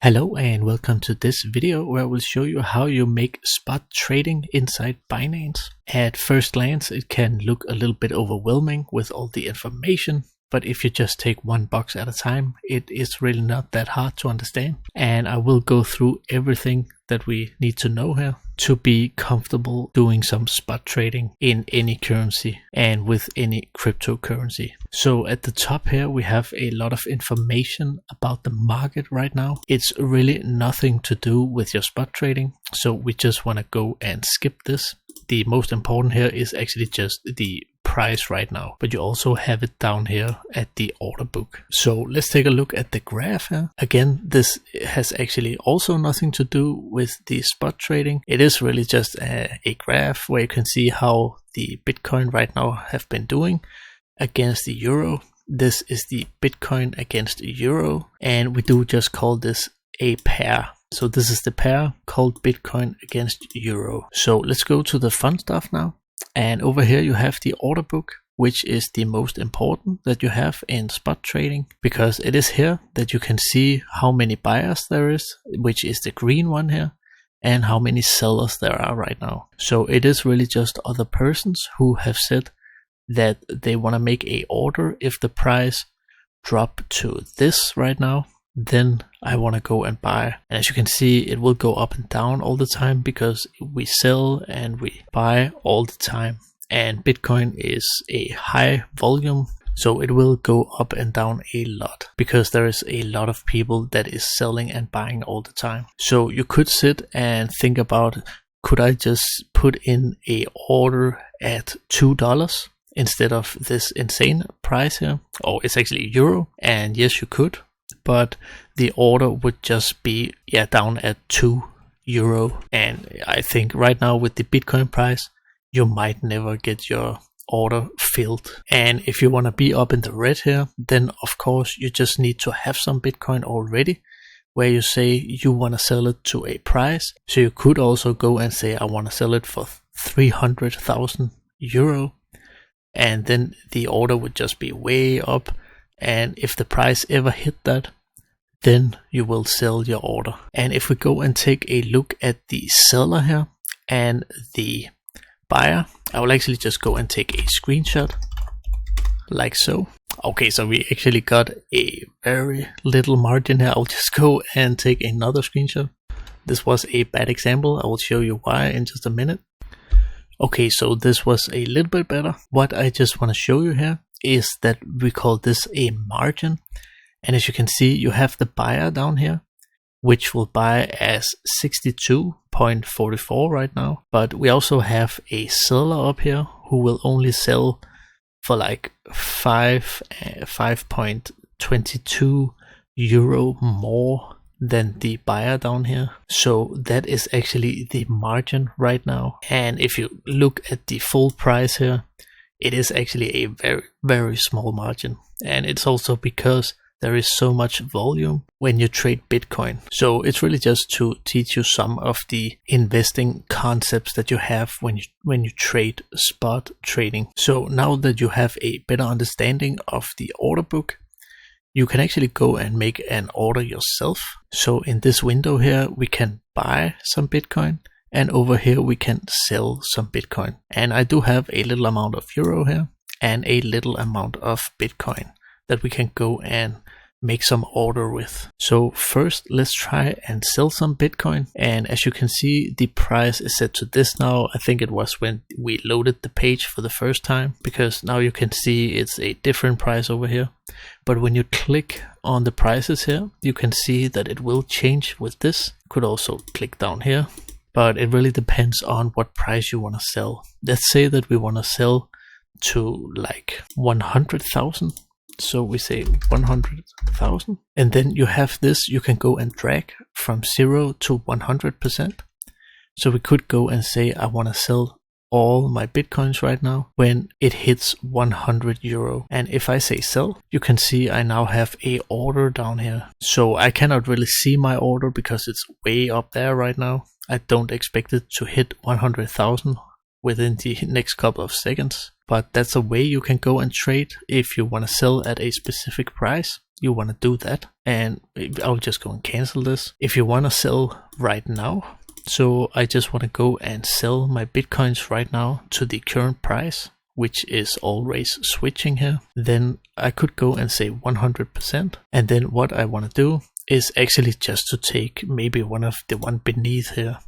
Hello and welcome to this video where I will show you how you make spot trading inside Binance. At first glance it can look a little bit overwhelming with all the information, but if you just take one box at a time, it is really not that hard to understand. And I will go through everything that we need to know here to be comfortable doing some spot trading in any currency and with any cryptocurrency. So at the top here we have a lot of information about the market right now. It's really nothing to do with your spot trading, so we just want to go and skip this. The most important here is actually just the price right now, but you also have it down here at the order book. So let's take a look at the graph here. Again, this has actually also nothing to do with the spot trading. It is really just a graph where you can see how the Bitcoin right now have been doing against the euro. This is the Bitcoin against the euro, and we do just call this a pair. So this is the pair called Bitcoin against euro. So let's go to the fun stuff now. And over here you have the order book, which is the most important that you have in spot trading, because it is here that you can see how many buyers there is, which is the green one here, and how many sellers there are right now. So it is really just other persons who have said that they want to make a order. If the price drop to this right now, then I want to go and buy. And as you can see, it will go up and down all the time because we sell and we buy all the time. And Bitcoin is a high volume, so it will go up and down a lot because there is a lot of people that is selling and buying all the time. So you could sit and think about, could I just put in a order at $2 instead of this insane price here? Oh, it's actually euro, and yes, you could. But the order would just be down at €2. And I think right now with the Bitcoin price, you might never get your order filled. And if you want to be up in the red here, then of course you just need to have some Bitcoin already, where you say you want to sell it to a price. So you could also go and say I want to sell it for €300,000, and then the order would just be way up. And if the price ever hit that, then you will sell your order. And if we go and take a look at the seller here and the buyer, I will actually just go and take a screenshot like so. Okay, so we actually got a very little margin here. I'll just go and take another screenshot. This was a bad example. I will show you why in just a minute. Okay, so this was a little bit better. What I just want to show you here is that we call this a margin. And as you can see, you have the buyer down here, which will buy as 62.44 right now. But we also have a seller up here who will only sell for like 5.22 euro more than the buyer down here. So that is actually the margin right now. And if you look at the full price here, it is actually a very, very small margin. And it's also because there is so much volume when you trade Bitcoin. So it's really just to teach you some of the investing concepts that you have when you trade spot trading. So now that you have a better understanding of the order book, you can actually go and make an order yourself. So in this window here, we can buy some Bitcoin, and over here we can sell some Bitcoin. And I do have a little amount of euro here and a little amount of Bitcoin that we can go and make some order with. So first let's try and sell some Bitcoin. And as you can see, the price is set to this now. I think it was when we loaded the page for the first time, because now you can see it's a different price over here. But when you click on the prices here, you can see that it will change with this. You could also click down here, but it really depends on what price you want to sell. Let's say that we want to sell to like 100,000. So we say 100,000, and then you have this, you can go and drag from 0 to 100%. So we could go and say I want to sell all my Bitcoins right now when it hits €100. And if I say sell, you can see I now have a order down here. So I cannot really see my order because it's way up there right now. I don't expect it to hit 100,000 within the next couple of seconds. But that's a way you can go and trade if you want to sell at a specific price. you want to do that. And I'll just go and cancel this. If you want to sell right now, so I just want to go and sell my Bitcoins right now to the current price, which is always switching here, then I could go and say 100%. And then what I want to do is actually just to take maybe one beneath here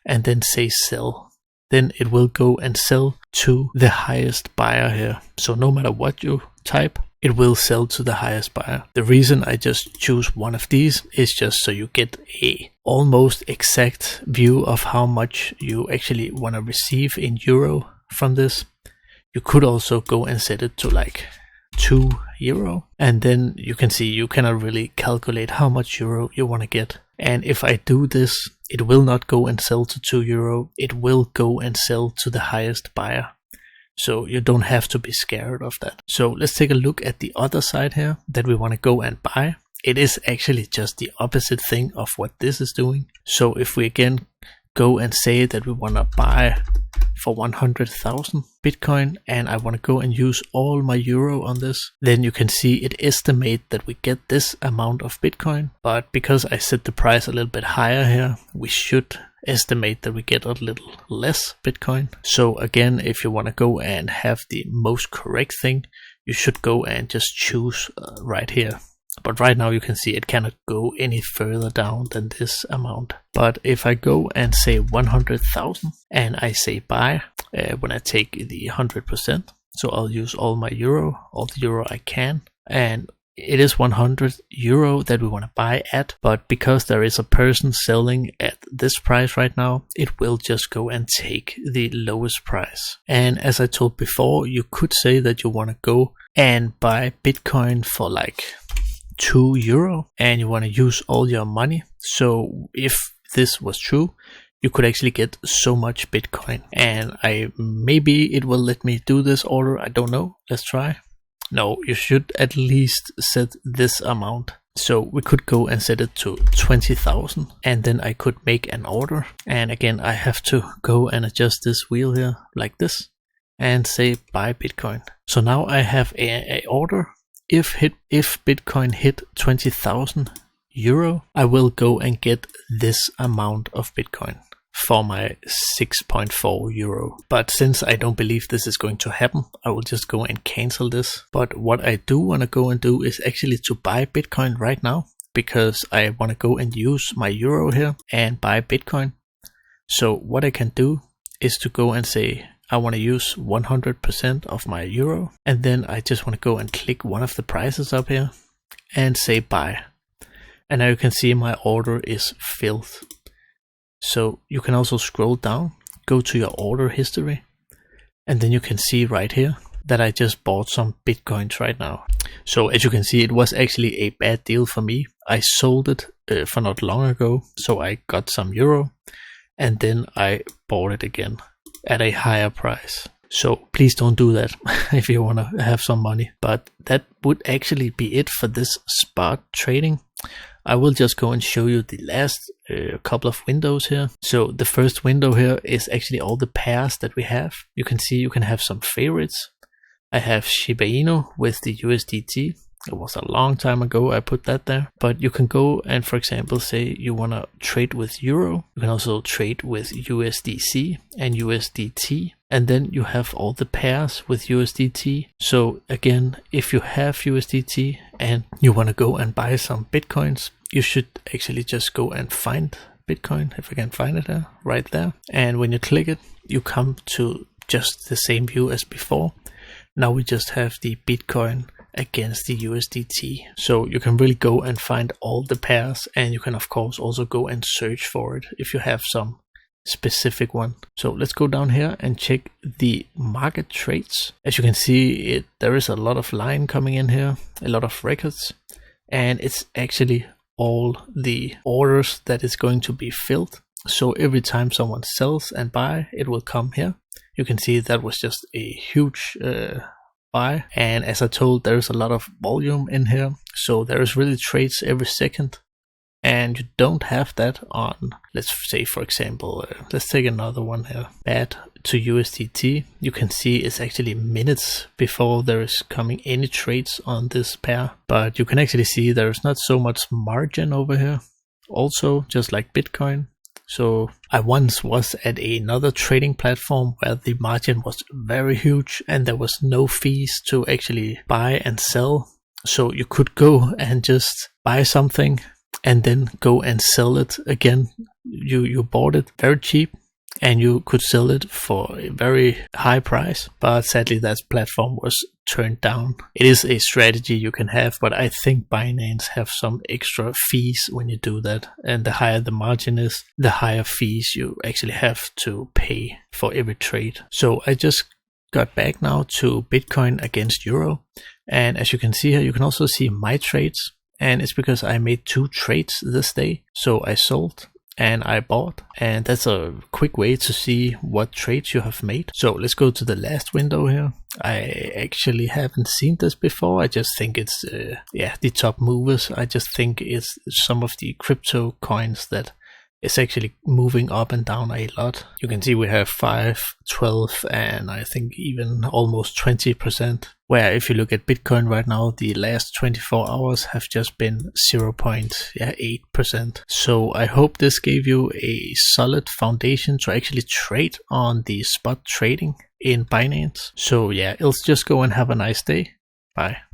and then say sell. Then it will go and sell to the highest buyer here. So no matter what you type, it will sell to the highest buyer. The reason I just choose one of these is just so you get a almost exact view of how much you actually want to receive in euro from this. You could also go and set it to like €2, and then you can see you cannot really calculate how much euro you want to get. And if I do this, it will not go and sell to €2. It will go and sell to the highest buyer. So you don't have to be scared of that. So let's take a look at the other side here that we want to go and buy. It is actually just the opposite thing of what this is doing. So if we again go and say that we want to buy for 100,000 Bitcoin, and I want to go and use all my euro on this, then you can see it estimate that we get this amount of Bitcoin. But because I set the price a little bit higher here, we should estimate that we get a little less Bitcoin. So again, if you want to go and have the most correct thing, you should go and just choose right here. But right now you can see it cannot go any further down than this amount. But if I go and say 100,000 and I say buy, when I take the 100%, so I'll use all my euro, all the euro I can, and it is €100 that we want to buy at. But because there is a person selling at this price right now, it will just go and take the lowest price. And as I told before, you could say that you want to go and buy Bitcoin for like €2 and you want to use all your money. So if this was true, you could actually get so much Bitcoin. And maybe it will let me do this order. I don't know. Let's try. No, you should at least set this amount. So we could go and set it to 20,000 and then I could make an order. And again, I have to go and adjust this wheel here like this and say buy Bitcoin. So now I have a order. If Bitcoin hit 20,000 euro, I will go and get this amount of Bitcoin for my 6.4 euro. But since I don't believe this is going to happen, I will just go and cancel this. But what I do want to go and do is actually to buy Bitcoin right now, because I want to go and use my euro here and buy Bitcoin. So what I can do is to go and say I want to use 100% of my euro, and then I just want to go and click one of the prices up here and say buy. And now you can see my order is filled. So you can also scroll down, go to your order history, and then you can see right here that I just bought some Bitcoins right now. So as you can see, it was actually a bad deal for me. I sold it for not long ago, so I got some euro and then I bought it again at a higher price. So please don't do that if you want to have some money. But that would actually be it for this spot trading. I will just go and show you the last couple of windows here. So the first window here is actually all the pairs that we have. You can see you can have some favorites. I have Shiba Inu with the USDT. It was a long time ago I put that there. But you can go and, for example, say you want to trade with Euro. You can also trade with USDC and USDT. And then you have all the pairs with USDT. So again, if you have USDT and you want to go and buy some Bitcoins, you should actually just go and find Bitcoin, if I can find it there, right there. And when you click it, you come to just the same view as before. Now we just have the Bitcoin against the USDT. So you can really go and find all the pairs, and you can of course also go and search for it if you have some specific one. So let's go down here and check the market trades. As you can see, there is a lot of line coming in here, a lot of records, and it's actually all the orders that is going to be filled. So every time someone sells and buy, it will come here. You can see that was just a huge buy, and as I told, there's a lot of volume in here, so there is really trades every second, and you don't have that on, let's say for example, let's take another one here, bad to USDT, you can see it's actually minutes before there is coming any trades on this pair. But you can actually see there's not so much margin over here. Also, just like Bitcoin. So I once was at another trading platform where the margin was very huge and there was no fees to actually buy and sell. So you could go and just buy something and then go and sell it again. You bought it very cheap and you could sell it for a very high price, but sadly that platform was turned down. It is a strategy you can have, but I think Binance have some extra fees when you do that, and the higher the margin is, the higher fees you actually have to pay for every trade. So I just got back now to Bitcoin against Euro, and as you can see here, you can also see my trades, and it's because I made 2 trades this day. So I sold and I bought, and that's a quick way to see what trades you have made. So let's go to the last window here. I actually haven't seen this before. I just think it's the top movers. I just think it's some of the crypto coins that is actually moving up and down a lot. You can see we have 5, 12, and I think even almost 20%. Where if you look at Bitcoin right now, the last 24 hours have just been 0.8%. So I hope this gave you a solid foundation to actually trade on the spot trading in Binance. So yeah, let's just go and have a nice day. Bye.